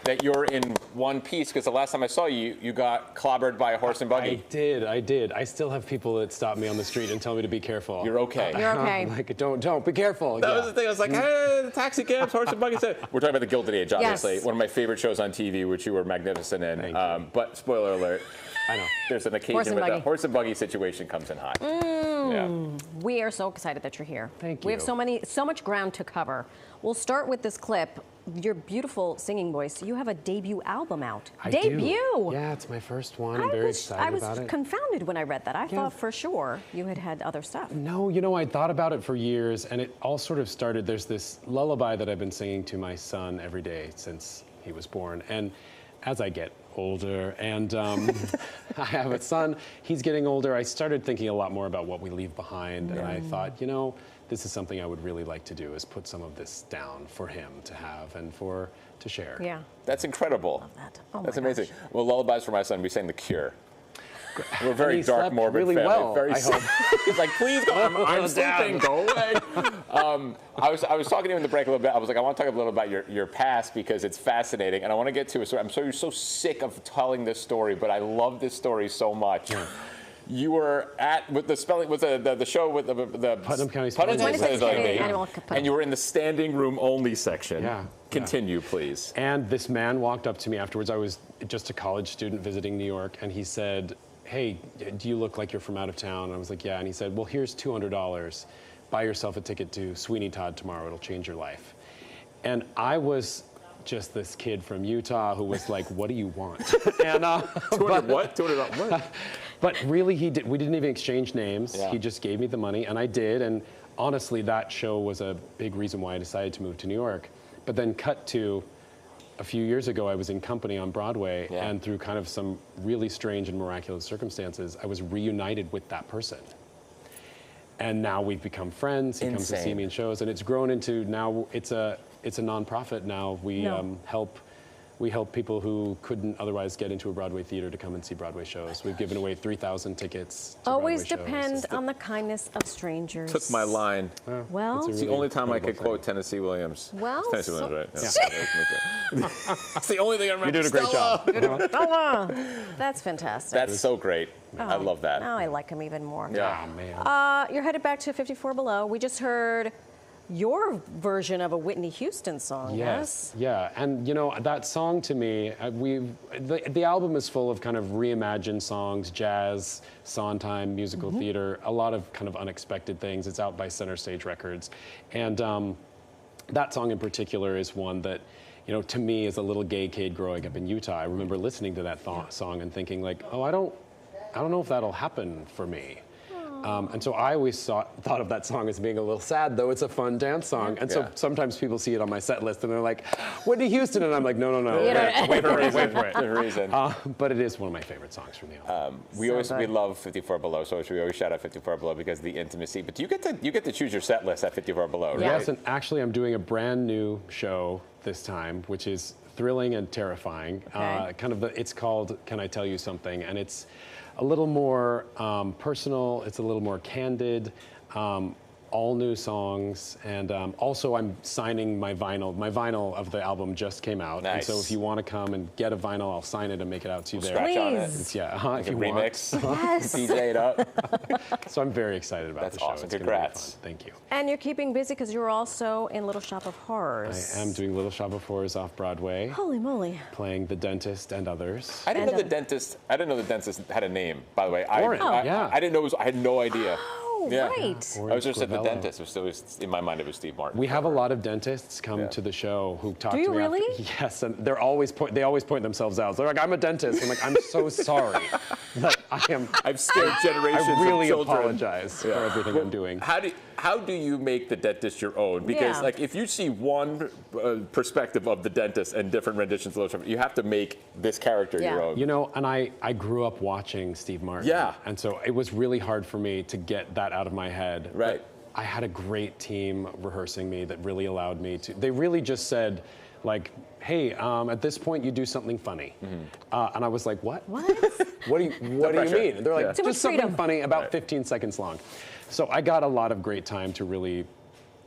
that you're in one piece, because the last time I saw you, you got clobbered by a horse and buggy. I did. I still have people that stop me on the street and tell me to be careful. You're okay. You're okay. Like, don't, be careful. That was the thing. I was like, hey, the taxi cabs, horse and buggy. We're talking about The Gilded Age, obviously. Yes. One of my favorite shows on TV, which you were magnificent in. But spoiler alert. I know. There's an occasion where the horse and buggy situation comes in hot. Yeah. We are so excited that you're here. Thank you. We have so much ground to cover. We'll start with this clip. Your beautiful singing voice. You have a debut album out. I debut? Do. Yeah, it's my first one. I'm very excited about it. I was confounded when I read that. I thought for sure you had other stuff. No, you know, I thought about it for years, and it all sort of started. There's this lullaby that I've been singing to my son every day since he was born. And as I get older and I have a son, he's getting older, I started thinking a lot more about what we leave behind. And I thought, you know, this is something I would really like to do, is put some of this down for him to have and to share. Yeah. That's incredible. Love that. Oh That's my amazing. gosh. Well, lullabies for my son, we sang The Cure. We're very dark, morbid really family. well, Very I hope. He's like, please go. I'm sleeping. Go away. I was talking to him in the break a little bit. I was like, I want to talk a little about your past, because it's fascinating, and I want to get to it. So you're so sick of telling this story, but I love this story so much. You were with the show with the Putnam County and you were in the standing room only section. Yeah. Continue, please. And this man walked up to me afterwards. I was just a college student visiting New York, and he said, hey, do you look like you're from out of town? And I was like, yeah. And he said, well, here's $200. Buy yourself a ticket to Sweeney Todd tomorrow. It'll change your life. And I was just this kid from Utah who was like, what do you want? And, $200 what? But really, we didn't even exchange names. Yeah. He just gave me the money, and I did. And honestly, that show was a big reason why I decided to move to New York. But then cut to a few years ago, I was in Company on Broadway, and through kind of some really strange and miraculous circumstances, I was reunited with that person. And now we've become friends. He comes to see me in shows, and it's grown into, now it's a nonprofit now. We help people who couldn't otherwise get into a Broadway theater to come and see Broadway shows. We've given away 3,000 tickets to Always Broadway depend shows. on the kindness of strangers. Took my line. Well, It's the only time I could quote Tennessee Williams. Well, Tennessee Williams, right? Yeah. It's the only thing I remember. You're doing a great job. that's fantastic. That's so great. I love that. Now I like him even more. Yeah. Oh, man. You're headed back to 54 Below. We just heard your version of a Whitney Houston song. Yes, yeah, and you know, that song to me, the album is full of kind of reimagined songs, jazz, Sondheim, musical theater, a lot of kind of unexpected things. It's out by Center Stage Records, and that song in particular is one that, you know, to me as a little gay kid growing up in Utah, I remember listening to that song and thinking like, oh, I don't know if that'll happen for me. And so I always thought of that song as being a little sad, though it's a fun dance song. And so sometimes people see it on my set list and they're like, Whitney Houston, and I'm like, no. Wait for it. There's a reason. But it is one of my favorite songs from the album. We love 54 Below, so we always shout out 54 Below because of the intimacy. But you get to choose your set list at 54 Below, right? Yes, and actually I'm doing a brand new show this time, which is thrilling and terrifying. Okay. It's called Can I Tell You Something? And it's a little more personal, it's a little more candid, all new songs, and also I'm signing my vinyl. My vinyl of the album just came out, Nice. and so if you want to come and get a vinyl, I'll sign it and make it out to you there. Scratch on it. Please. It's, yeah, if You you remix, Yes. DJ it up. So I'm very excited about That's the show. awesome. It's gonna be Congrats. fun. Thank you. And you're keeping busy because you're also in Little Shop of Horrors. I am doing Little Shop of Horrors off Broadway, Holy moly. playing the dentist and others. I didn't know the dentist had a name, by the way. Warren, I didn't know. I had no idea. Oh, Yeah. right. I was just at the Scrivello. dentist. It was in my mind, it was Steve Martin. We have a lot of dentists come to the show who talk Do to you me. really? Yes, and they always point themselves out. They're like, I'm a dentist. I'm like, I'm so sorry. But I've scared generations I really of children. apologize for everything I'm doing. How do you make the dentist your own? Because like if you see one perspective of the dentist and different renditions of Little Shop, you have to make this character your own. You know, and I grew up watching Steve Martin. Yeah. And so it was really hard for me to get that out of my head. Right. But I had a great team rehearsing me that really allowed me to. They really just said, like, hey, at this point you do something funny. And I was like, what? What? What do you mean? And they're like, Too much just something freedom. funny about 15 seconds long. So I got a lot of great time to really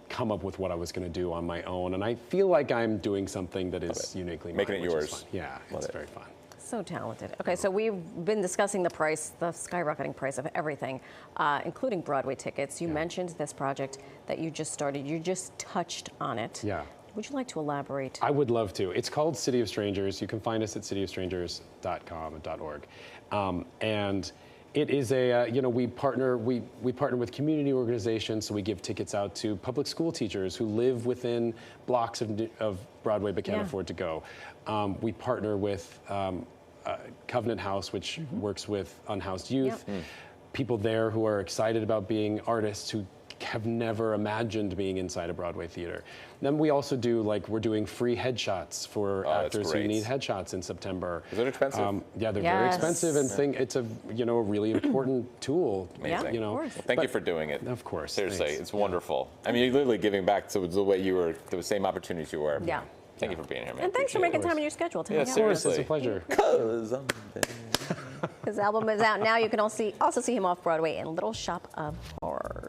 come up with what I was going to do on my own. And I feel like I'm doing something that is uniquely mine, Making it which is yours. fun. Yeah, it's very fun. So talented. Okay, so we've been discussing the price, the skyrocketing price of everything, including Broadway tickets. You mentioned this project that you just started. You just touched on it. Yeah. Would you like to elaborate? I would love to. It's called City of Strangers. You can find us at cityofstrangers.com and .org. And it is a, we partner with community organizations, so we give tickets out to public school teachers who live within blocks of Broadway but can't afford to go. We partner with Covenant House, which works with unhoused youth. People there who are excited about being artists who have never imagined being inside a Broadway theater. Then we also do, we're doing free headshots for actors who need headshots in September. Is it expensive? Yeah, they're very expensive, and it's a a really important tool. Amazing. Yeah, of course. Well, thank you for doing it. Of course. Seriously, Thanks. it's wonderful. I mean, you're literally giving back to the way you were, the same opportunities you were. Yeah. Thank you for being here, man. And thanks for Appreciate making time in your schedule to hang out with seriously. us. It's a pleasure. 'Cause I'm His album is out now. You can also see him off Broadway in Little Shop of Horrors.